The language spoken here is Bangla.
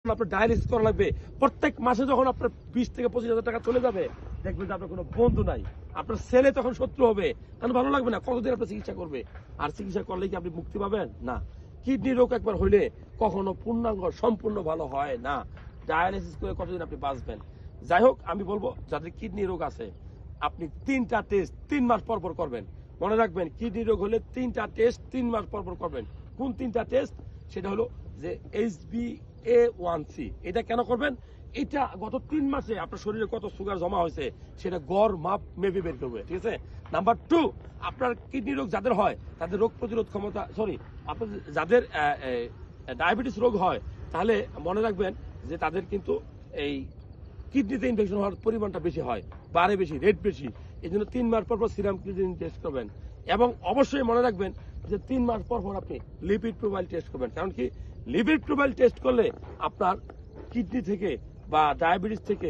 আপনার ডায়ালিসিস করা লাগবে। প্রত্যেক মাসে যখন আপনার 20 থেকে 25,000 টাকা চলে যাবে, দেখবেন যে আপনার কোনো বন্ধু নাই, আপনার ছেলে তখন শত্রু হবে, কারণ ভালো লাগবে না। কতদিন আপনার চিকিৎসা করবে? আর চিকিৎসা করলে কি আপনি মুক্তি পাবেন? না। কিডনি রোগ একবার হইলে কখনো পূর্ণাঙ্গ সম্পূর্ণ ভালো হয় না। ডায়ালিসিস করে কতদিন আপনি বাঁচবেন? যাই হোক, আমি বলবো যাদের কিডনি রোগ আছে, আপনি 3টা টেস্ট 3 মাস পর পর করবেন। মনে রাখবেন, কিডনি রোগ হলে 3টা টেস্ট 3 মাস পর পর করবেন। কোন 3টা টেস্ট? সেটা হলো যে HbA1c। এটা কেন করবেন? এটা গত 3 মাসে আপনার শরীরে কত সুগার জমা হয়েছে সেটা গড় মাপ মেপে বের করবে, ঠিক আছে? নাম্বার 2, আপনার কিডনি রোগ যাদের হয় তাদের রোগ প্রতিরোধ ক্ষমতা, আপনার যাদের ডায়াবেটিস রোগ হয়, তাহলে মনে রাখবেন যে তাদের কিন্তু এই কিডনিতে ইনফেকশন হওয়ার পরিমাণটা বেশি হয়, বাড়ে বেশি, রেট বেশি। এই জন্য 3 মাস পর পর সিরাম ক্রিয়েটিনিন টেস্ট করবেন। এবং অবশ্যই মনে রাখবেন যে 3 মাস পর পর আপনি লিপিড প্রোফাইল টেস্ট করবেন। কারণ কি, লিপিড প্রোফাইল টেস্ট করলে আপনার কিডনি থেকে বা ডায়াবেটিস থেকে